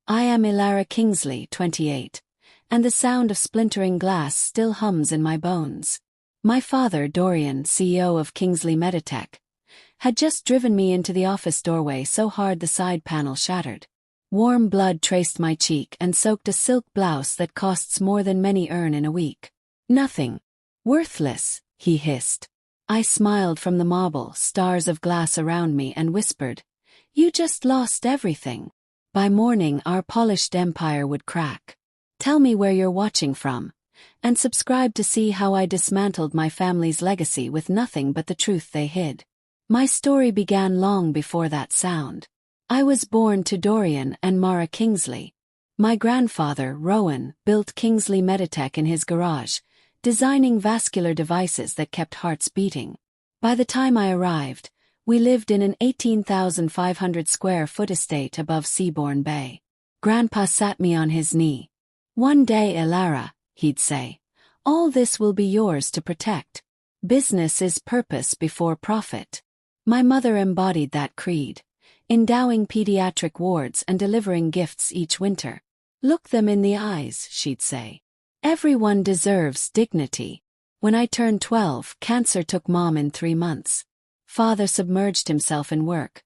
I am Ilara Kingsley, 28, and the sound of splintering glass still hums in my bones. My father, Dorian, CEO of Kingsley Meditech, had just driven me into the office doorway so hard the side panel shattered. Warm blood traced my cheek and soaked a silk blouse that costs more than many earn in a week. Nothing. Worthless, he hissed. I smiled from the marble stars of glass around me and whispered, "You just lost everything." By morning our polished empire would crack. Tell me where you're watching from, and subscribe to see how I dismantled my family's legacy with nothing but the truth they hid. My story began long before that sound. I was born to Dorian and Mara Kingsley. My grandfather, Rowan, built Kingsley Meditech in his garage, designing vascular devices that kept hearts beating. By the time I arrived, we lived in an 18,500 square foot estate above Seabourn Bay. Grandpa sat me on his knee. "One day, Ilara," he'd say, "all this will be yours to protect. Business is purpose before profit." My mother embodied that creed, endowing pediatric wards and delivering gifts each winter. "Look them in the eyes," she'd say. "Everyone deserves dignity." When I turned 12, cancer took Mom in 3 months. Father submerged himself in work.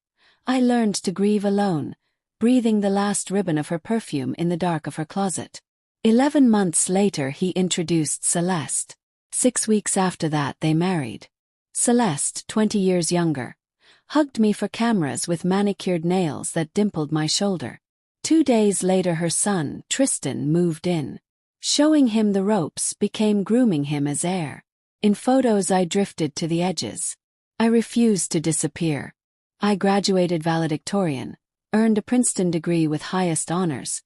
I learned to grieve alone, breathing the last ribbon of her perfume in the dark of her closet. 11 months later he introduced Celeste. 6 weeks after that they married. Celeste, 20 years younger, hugged me for cameras with manicured nails that dimpled my shoulder. 2 days later her son, Tristan, moved in. Showing him the ropes became grooming him as heir. In photos I drifted to the edges. I refused to disappear. I graduated valedictorian, earned a Princeton degree with highest honors,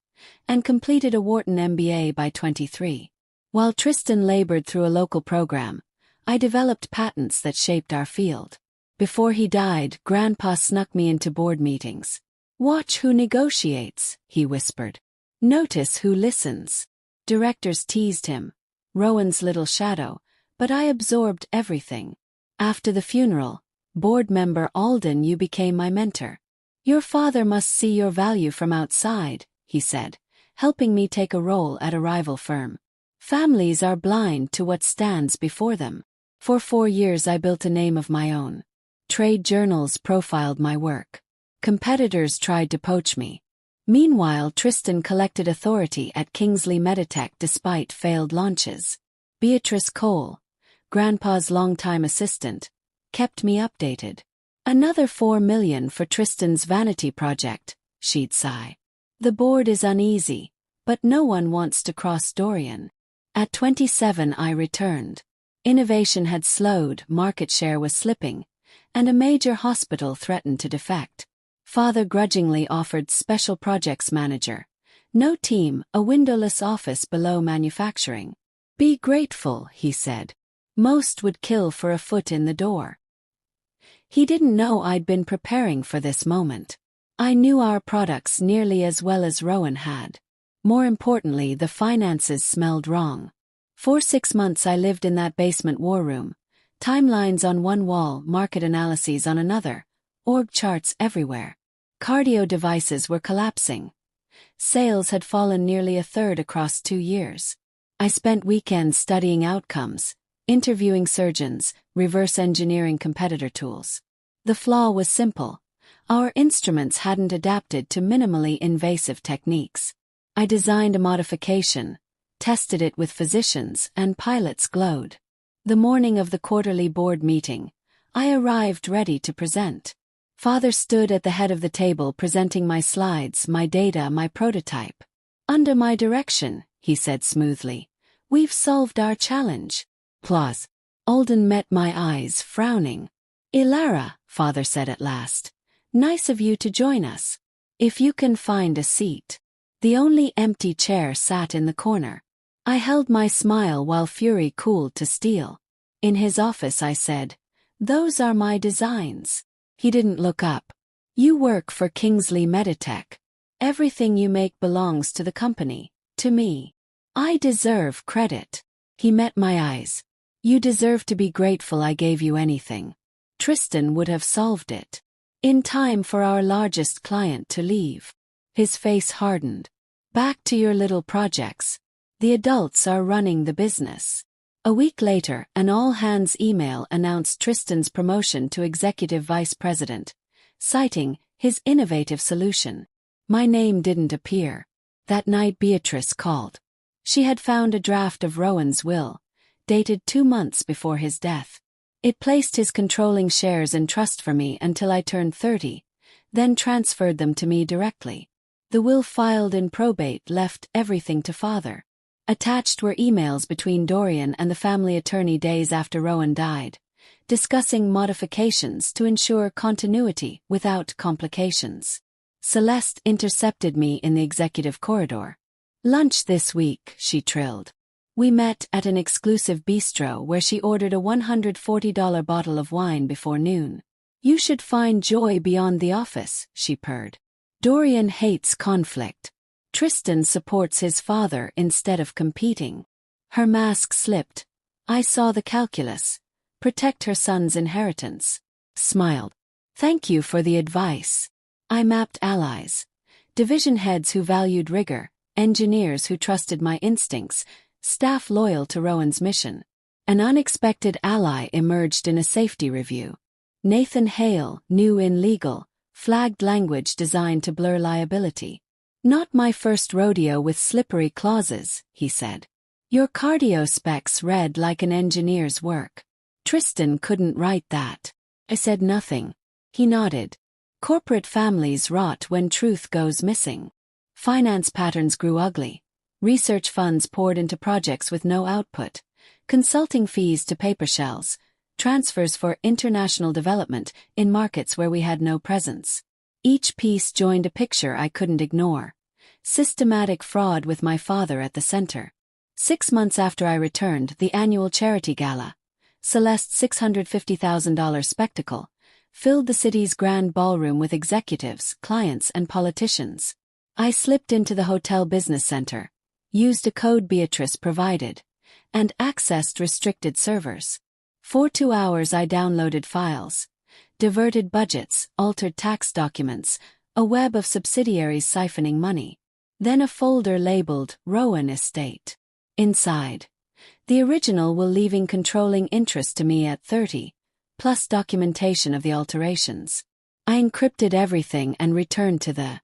and completed a Wharton MBA by 23. While Tristan labored through a local program, I developed patents that shaped our field. Before he died, Grandpa snuck me into board meetings. "Watch who negotiates," he whispered. "Notice who listens." Directors teased him, Rowan's little shadow, but I absorbed everything. After the funeral, board member Alden, "You became my mentor. Your father must see your value from outside," he said, helping me take a role at a rival firm. Families are blind to what stands before them. For 4 years I built a name of my own. Trade journals profiled my work. Competitors tried to poach me. Meanwhile, Tristan collected authority at Kingsley Meditech despite failed launches. Beatrice Cole, Grandpa's longtime assistant, kept me updated. "Another 4 million for Tristan's vanity project," she'd sigh. "The board is uneasy, but no one wants to cross Dorian." At 27 I returned. Innovation had slowed, market share was slipping, and a major hospital threatened to defect. Father grudgingly offered special projects manager. No team, a windowless office below manufacturing. "Be grateful," he said. "Most would kill for a foot in the door." He didn't know I'd been preparing for this moment. I knew our products nearly as well as Rowan had. More importantly, the finances smelled wrong. For 6 months I lived in that basement war room. Timelines on one wall, market analyses on another, org charts everywhere. Cardio devices were collapsing. Sales had fallen nearly a third across 2 years. I spent weekends studying outcomes, interviewing surgeons, reverse engineering competitor tools. The flaw was simple. Our instruments hadn't adapted to minimally invasive techniques. I designed a modification, tested it with physicians, and pilots glowed. The morning of the quarterly board meeting, I arrived ready to present. Father stood at the head of the table presenting my slides, my data, my prototype. "Under my direction," he said smoothly, "we've solved our challenge." Applause. Alden met my eyes, frowning. "Ilara," Father said at last, "nice of you to join us. If you can find a seat." The only empty chair sat in the corner. I held my smile while fury cooled to steel. In his office I said, "Those are my designs." He didn't look up. "You work for Kingsley Meditech. Everything you make belongs to the company, to me. I deserve credit." He met my eyes. "You deserve to be grateful I gave you anything. Tristan would have solved it. In time for our largest client to leave." His face hardened. Back to your little projects. The adults are running the business. A week later, an all-hands email announced Tristan's promotion to executive vice president, citing his innovative solution. My name didn't appear. That night Beatrice called. She had found a draft of Rowan's will, dated 2 months before his death. It placed his controlling shares in trust for me until I turned 30, then transferred them to me directly. The will filed in probate left everything to father. Attached were emails between Dorian and the family attorney days after Rowan died, discussing modifications to ensure continuity without complications. Celeste intercepted me in the executive corridor. "Lunch this week," she trilled. We met at an exclusive bistro where she ordered a $140 bottle of wine before noon. "You should find joy beyond the office," she purred. "Dorian hates conflict. Tristan supports his father instead of competing." Her mask slipped. I saw the calculus. Protect her son's inheritance. Smiled. "Thank you for the advice." I mapped allies. Division heads who valued rigor, engineers who trusted my instincts, staff loyal to Rowan's mission. An unexpected ally emerged in a safety review. Nathan Hale, new in legal, flagged language designed to blur liability. "Not my first rodeo with slippery clauses," he said. "Your cardio specs read like an engineer's work. Tristan couldn't write that." I said nothing. He nodded. Corporate families rot when truth goes missing. Finance patterns grew ugly. Research funds poured into projects with no output. Consulting fees to paper shells. Transfers for international development in markets where we had no presence. Each piece joined a picture I couldn't ignore. Systematic fraud with my father at the center. 6 months after I returned, the annual charity gala, Celeste's $650,000 spectacle, filled the city's grand ballroom with executives, clients, and politicians. I slipped into the hotel business center, used a code Beatrice provided, and accessed restricted servers. For 2 hours I downloaded files, diverted budgets, altered tax documents, a web of subsidiaries siphoning money. Then a folder labeled Rowan Estate. Inside, the original will leaving controlling interest to me at 30, plus documentation of the alterations. I encrypted everything and returned to the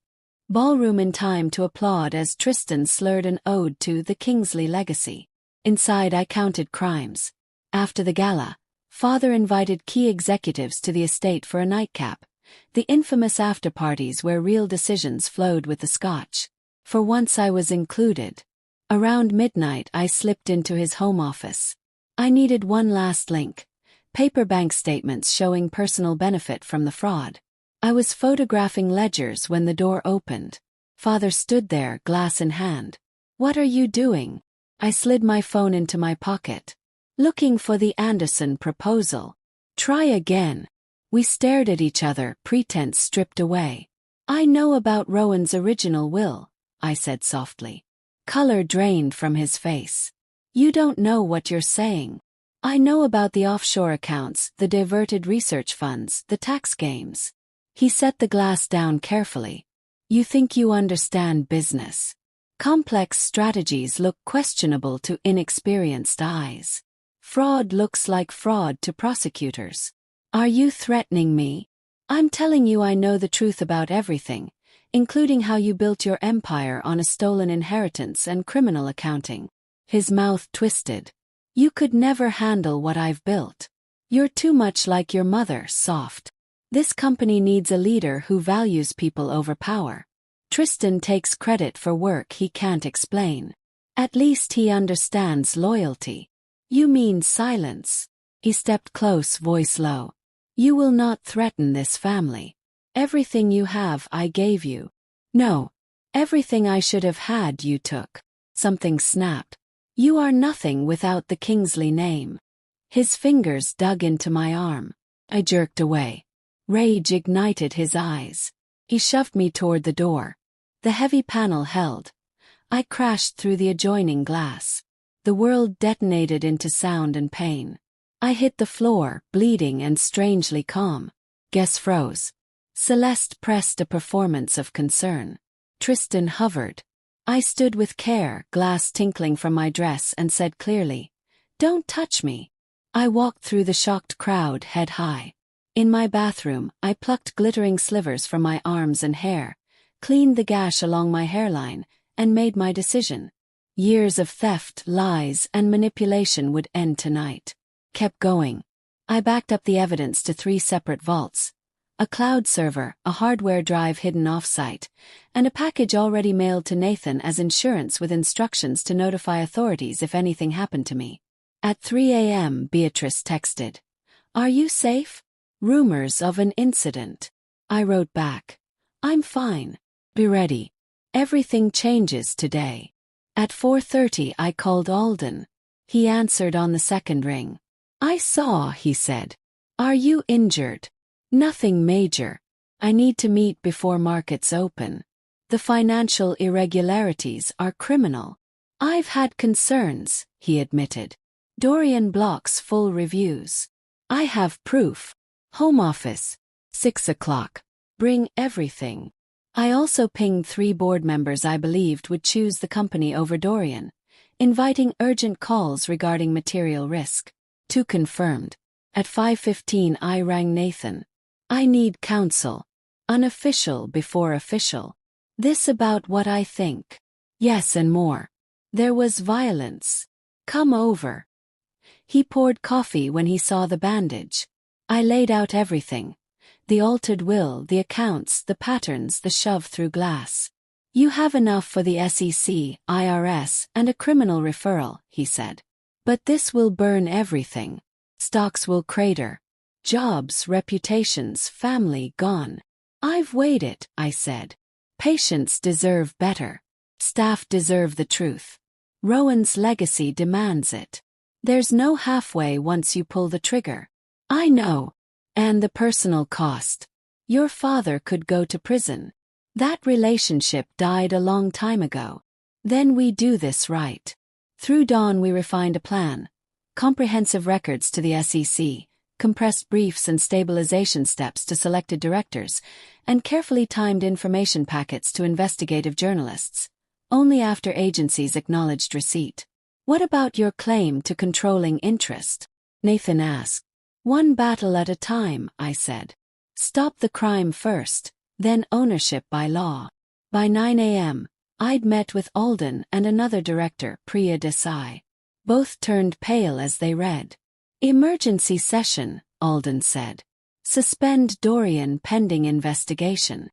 ballroom in time to applaud as Tristan slurred an ode to the Kingsley legacy. Inside I counted crimes. After the gala, father invited key executives to the estate for a nightcap, the infamous after-parties where real decisions flowed with the scotch. For once I was included. Around midnight I slipped into his home office. I needed one last link. Paper bank statements showing personal benefit from the fraud. I was photographing ledgers when the door opened. Father stood there, glass in hand. "What are you doing?" I slid my phone into my pocket. "Looking for the Anderson proposal." "Try again." We stared at each other, pretense stripped away. "I know about Rowan's original will," I said softly. Color drained from his face. "You don't know what you're saying." "I know about the offshore accounts, the diverted research funds, the tax games." He set the glass down carefully. "You think you understand business. Complex strategies look questionable to inexperienced eyes. Fraud looks like fraud to prosecutors. Are you threatening me?" "I'm telling you I know the truth about everything, including how you built your empire on a stolen inheritance and criminal accounting." His mouth twisted. "You could never handle what I've built. You're too much like your mother, soft. This company needs a leader who values people over power. Tristan takes credit for work he can't explain. At least he understands loyalty." "You mean silence." He stepped close, voice low. "You will not threaten this family. Everything you have I gave you." "No. Everything I should have had you took." Something snapped. "You are nothing without the Kingsley name." His fingers dug into my arm. I jerked away. Rage ignited his eyes. He shoved me toward the door. The heavy panel held. I crashed through the adjoining glass. The world detonated into sound and pain. I hit the floor, bleeding and strangely calm. Guess froze. Celeste pressed a performance of concern. Tristan hovered. I stood with care, glass tinkling from my dress, and said clearly, "Don't touch me." I walked through the shocked crowd head high. In my bathroom, I plucked glittering slivers from my arms and hair, cleaned the gash along my hairline, and made my decision. Years of theft, lies, and manipulation would end tonight. Kept going. I backed up the evidence to 3 separate vaults. A cloud server, a hardware drive hidden off-site, and a package already mailed to Nathan as insurance with instructions to notify authorities if anything happened to me. At 3 a.m. Beatrice texted, "Are you safe? Rumors of an incident." I wrote back, "I'm fine. Be ready. Everything changes today." At 4:30 I called Alden. He answered on the second ring. "I saw," he said. "Are you injured?" "Nothing major. I need to meet before markets open. The financial irregularities are criminal." "I've had concerns," he admitted. "Dorian blocks full reviews." "I have proof. Home office. 6 o'clock. Bring everything." I also pinged 3 board members I believed would choose the company over Dorian, inviting urgent calls regarding material risk. 2 confirmed. At 5:15 I rang Nathan. "I need counsel. Unofficial before official. This about what I think." "Yes, and more. There was violence. Come over." He poured coffee when he saw the bandage. I laid out everything. The altered will, the accounts, the patterns, the shove through glass. "You have enough for the SEC, IRS, and a criminal referral," he said. "But this will burn everything. Stocks will crater. Jobs, reputations, family gone." "I've weighed it," I said. "Patients deserve better. Staff deserve the truth. Rowan's legacy demands it. There's no halfway once you pull the trigger." "I know. And the personal cost. Your father could go to prison. That relationship died a long time ago. Then we do this right." Through dawn we refined a plan. Comprehensive records to the SEC, compressed briefs and stabilization steps to selected directors, and carefully timed information packets to investigative journalists. Only after agencies acknowledged receipt. "What about your claim to controlling interest?" Nathan asked. "One battle at a time," I said. "Stop the crime first, then ownership by law." By 9 a.m., I'd met with Alden and another director, Priya Desai. Both turned pale as they read. "Emergency session," Alden said. "Suspend Dorian pending investigation."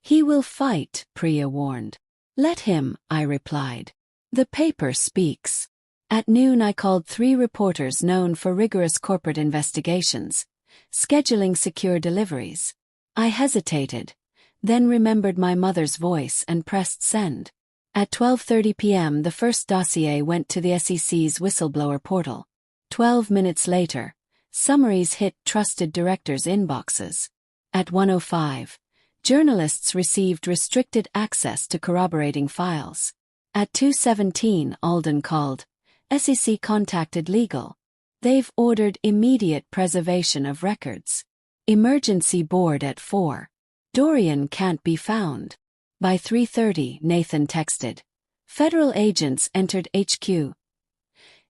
"He will fight," Priya warned. "Let him," I replied. "The paper speaks." At noon I called 3 reporters known for rigorous corporate investigations, scheduling secure deliveries. I hesitated, then remembered my mother's voice and pressed send. At 12:30 p.m. the first dossier went to the SEC's whistleblower portal. 12 minutes later, summaries hit trusted directors' inboxes. At 1:05, journalists received restricted access to corroborating files. At 2:17 Alden called. SEC contacted legal. They've ordered immediate preservation of records. Emergency board at 4. Dorian can't be found. By 3:30 Nathan texted. Federal agents entered HQ.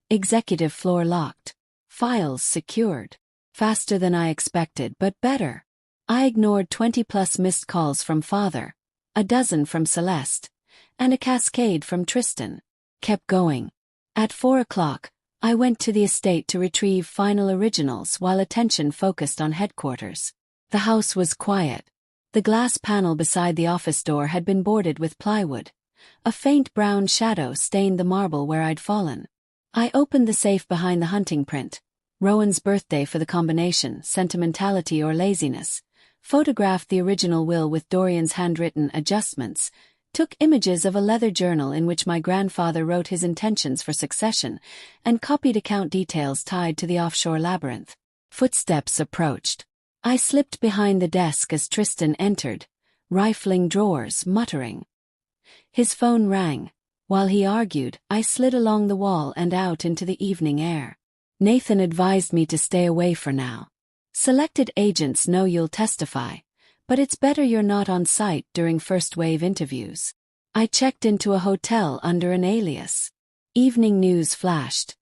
Executive floor locked. Files secured. Faster than I expected, but better. I ignored 20+ missed calls from father, a dozen from Celeste, and a cascade from Tristan. Kept going. At 4 o'clock, I went to the estate to retrieve final originals while attention focused on headquarters. The house was quiet. The glass panel beside the office door had been boarded with plywood. A faint brown shadow stained the marble where I'd fallen. I opened the safe behind the hunting print. Rowan's birthday for the combination, sentimentality or laziness. Photographed the original will with Dorian's handwritten adjustments. Took images of a leather journal in which my grandfather wrote his intentions for succession, and copied account details tied to the offshore labyrinth. Footsteps approached. I slipped behind the desk as Tristan entered, rifling drawers, muttering. His phone rang. While he argued, I slid along the wall and out into the evening air. Nathan advised me to stay away for now. Selected agents know you'll testify, but it's better you're not on site during first-wave interviews. I checked into a hotel under an alias. Evening news flashed.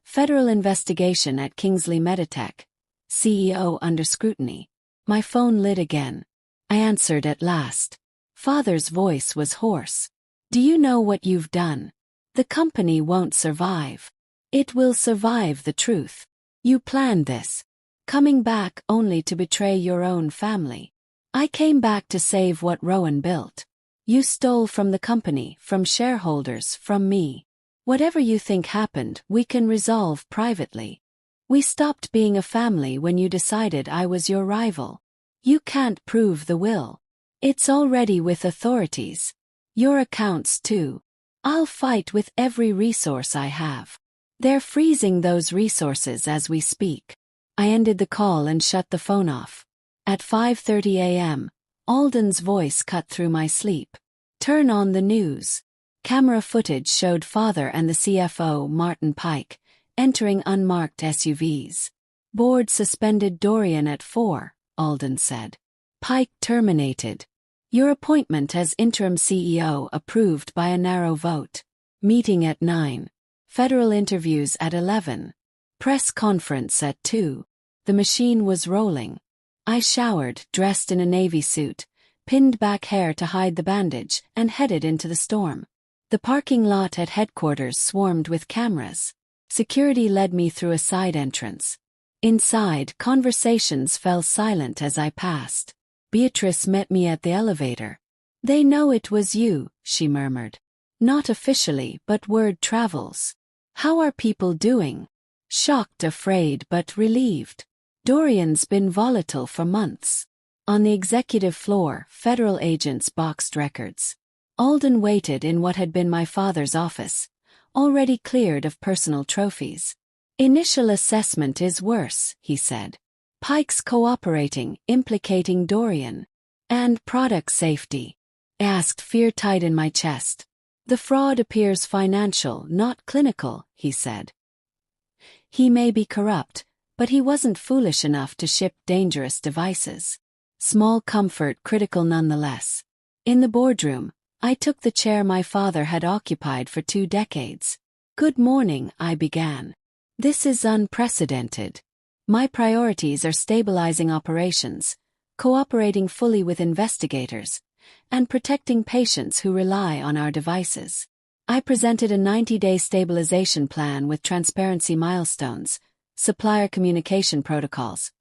Federal investigation at Kingsley Meditech. CEO under scrutiny. My phone lit again. I answered at last. Father's voice was hoarse. Do you know what you've done? The company won't survive. It will survive the truth. You planned this. Coming back only to betray your own family. I came back to save what Rowan built. You stole from the company, from shareholders, from me. Whatever you think happened, we can resolve privately. We stopped being a family when you decided I was your rival. You can't prove the will. It's already with authorities. Your accounts too. I'll fight with every resource I have. They're freezing those resources as we speak. I ended the call and shut the phone off. At 5:30 a.m., Alden's voice cut through my sleep. Turn on the news. Camera footage showed father and the CFO, Martin Pike, entering unmarked SUVs. Board suspended Dorian at 4, Alden said. Pike terminated. Your appointment as interim CEO approved by a narrow vote. Meeting at 9. Federal interviews at 11. Press conference at 2. The machine was rolling. I showered, dressed in a navy suit, pinned back hair to hide the bandage, and headed into the storm. The parking lot at headquarters swarmed with cameras. Security led me through a side entrance. Inside, conversations fell silent as I passed. Beatrice met me at the elevator. They know it was you, she murmured. Not officially, but word travels. How are people doing? Shocked, afraid, but relieved. Dorian's been volatile for months. On the executive floor, federal agents boxed records. Alden waited in what had been my father's office, already cleared of personal trophies. Initial assessment is worse, he said. Pike's cooperating, implicating Dorian. And product safety. I asked, fear tight in my chest. The fraud appears financial, not clinical, he said. He may be corrupt, but he wasn't foolish enough to ship dangerous devices. Small comfort, critical nonetheless. In the boardroom, I took the chair my father had occupied for 2 decades. Good morning, I began. This is unprecedented. My priorities are stabilizing operations, cooperating fully with investigators, and protecting patients who rely on our devices. I presented a 90-day stabilization plan with transparency milestones, supplier communication protocols,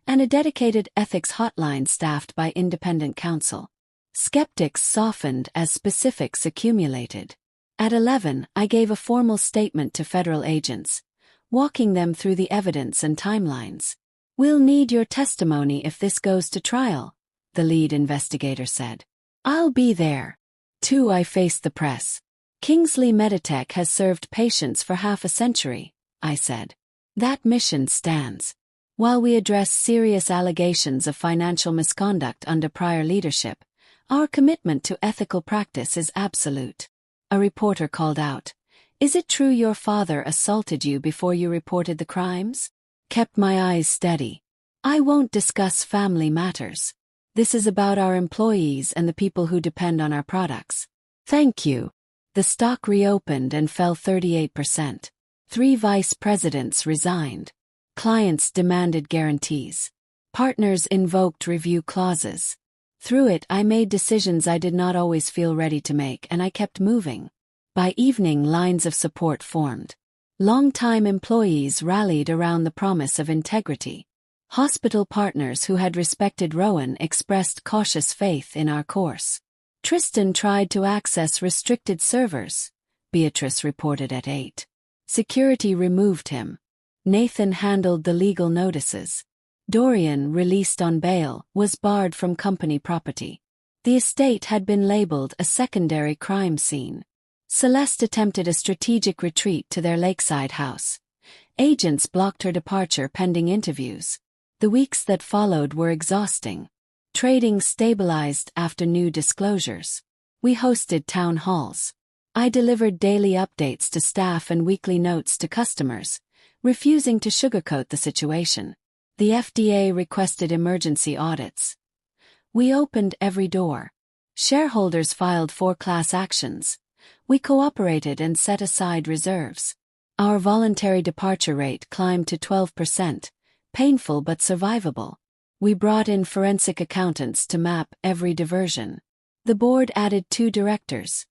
and a dedicated ethics hotline staffed by independent counsel. Skeptics softened as specifics accumulated. At 11, I gave a formal statement to federal agents, walking them through the evidence and timelines. We'll need your testimony if this goes to trial, the lead investigator said. I'll be there. 2. I faced the press. Kingsley Meditech has served patients for half a century, I said. That mission stands. While we address serious allegations of financial misconduct under prior leadership, our commitment to ethical practice is absolute. A reporter called out, Is it true your father assaulted you before you reported the crimes? Kept my eyes steady. I won't discuss family matters. This is about our employees and the people who depend on our products. Thank you. The stock reopened and fell 38%. 3 vice presidents resigned. Clients demanded guarantees. Partners invoked review clauses. Through it, I made decisions I did not always feel ready to make, and I kept moving. By evening, lines of support formed. Longtime employees rallied around the promise of integrity. Hospital partners who had respected Rowan expressed cautious faith in our course. Tristan tried to access restricted servers, Beatrice reported at 8. Security removed him. Nathan handled the legal notices. Dorian, released on bail, was barred from company property. The estate had been labeled a secondary crime scene. Celeste attempted a strategic retreat to their lakeside house. Agents blocked her departure pending interviews. The weeks that followed were exhausting. Trading stabilized after new disclosures. We hosted town halls. I delivered daily updates to staff and weekly notes to customers, refusing to sugarcoat the situation. The FDA requested emergency audits. We opened every door. Shareholders filed 4 class actions. We cooperated and set aside reserves. Our voluntary departure rate climbed to 12%, painful but survivable. We brought in forensic accountants to map every diversion. The board added 2 directors,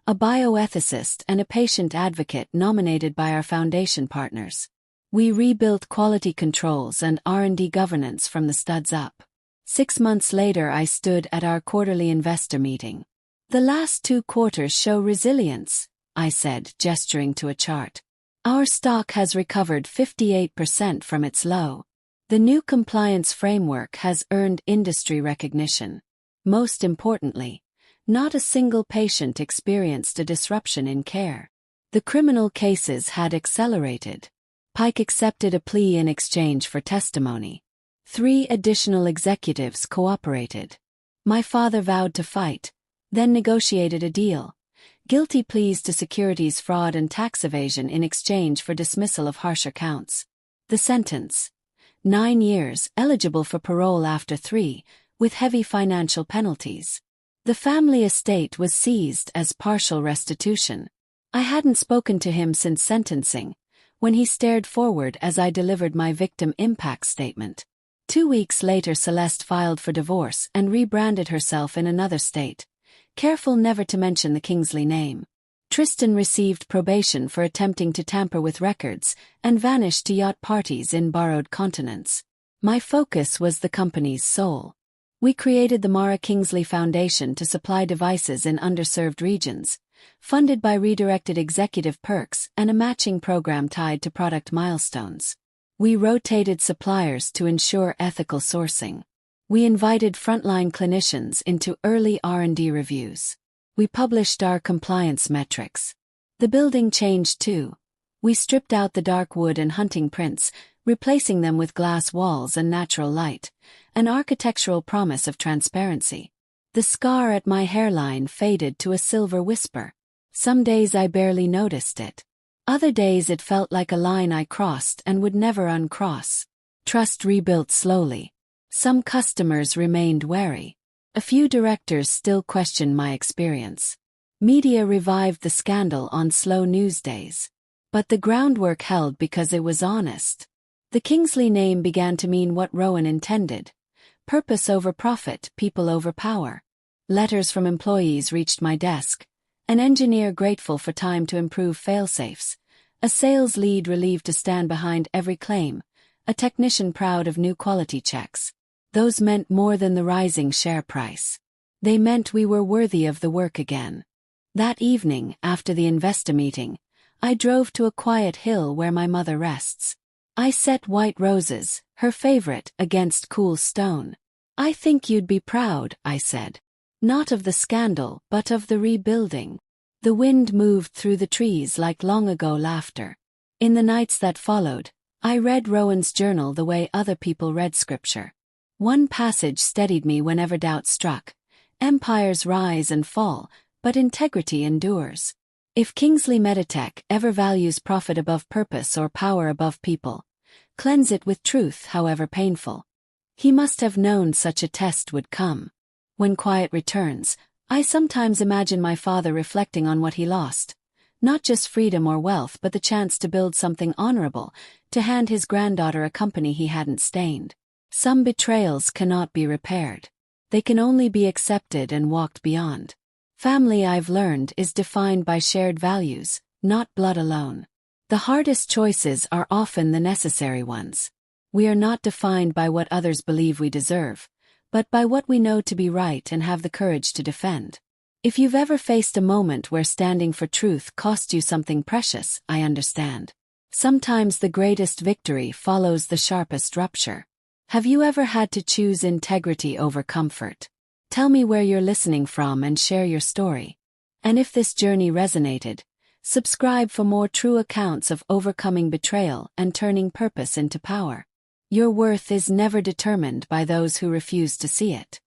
a bioethicist and a patient advocate nominated by our foundation partners. We rebuilt quality controls and R&D governance from the studs up. 6 months later, I stood at our quarterly investor meeting. "The last 2 quarters show resilience," I said, gesturing to a chart. "Our stock has recovered 58% from its low. The new compliance framework has earned industry recognition. Most importantly, not a single patient experienced a disruption in care. The criminal cases had accelerated. Pike accepted a plea in exchange for testimony. 3 additional executives cooperated. My father vowed to fight, then negotiated a deal. Guilty pleas to securities fraud and tax evasion in exchange for dismissal of harsher counts. The sentence: 9 years, eligible for parole after 3, with heavy financial penalties. The family estate was seized as partial restitution. I hadn't spoken to him since sentencing, when he stared forward as I delivered my victim impact statement. 2 weeks later, Celeste filed for divorce and rebranded herself in another state, careful never to mention the Kingsley name. Tristan received probation for attempting to tamper with records and vanished to yacht parties in borrowed continents. My focus was the company's soul. We created the Mara Kingsley Foundation to supply devices in underserved regions, funded by redirected executive perks and a matching program tied to product milestones. We rotated suppliers to ensure ethical sourcing. We invited frontline clinicians into early R&D reviews. We published our compliance metrics. The building changed too. We stripped out the dark wood and hunting prints, replacing them with glass walls and natural light, an architectural promise of transparency. The scar at my hairline faded to a silver whisper. Some days I barely noticed it. Other days it felt like a line I crossed and would never uncross. Trust rebuilt slowly. Some customers remained wary. A few directors still questioned my experience. Media revived the scandal on slow news days. But the groundwork held because it was honest. The Kingsley name began to mean what Rowan intended: purpose over profit, people over power. Letters from employees reached my desk. An engineer grateful for time to improve failsafes. A sales lead relieved to stand behind every claim. A technician proud of new quality checks. Those meant more than the rising share price. They meant we were worthy of the work again. That evening, after the investor meeting, I drove to a quiet hill where my mother rests. I set white roses, her favorite, against cool stone. "I think you'd be proud," I said. "Not of the scandal, but of the rebuilding." The wind moved through the trees like long-ago laughter. In the nights that followed, I read Rowan's journal the way other people read scripture. One passage steadied me whenever doubt struck. Empires rise and fall, but integrity endures. If Kingsley Meditech ever values profit above purpose or power above people, cleanse it with truth, however painful. He must have known such a test would come. When quiet returns, I sometimes imagine my father reflecting on what he lost. Not just freedom or wealth, but the chance to build something honorable, to hand his granddaughter a company he hadn't stained. Some betrayals cannot be repaired. They can only be accepted and walked beyond. Family, I've learned, is defined by shared values, not blood alone. The hardest choices are often the necessary ones. We are not defined by what others believe we deserve, but by what we know to be right and have the courage to defend. If you've ever faced a moment where standing for truth cost you something precious, I understand. Sometimes the greatest victory follows the sharpest rupture. Have you ever had to choose integrity over comfort? Tell me where you're listening from and share your story. And if this journey resonated, subscribe for more true accounts of overcoming betrayal and turning purpose into power. Your worth is never determined by those who refuse to see it.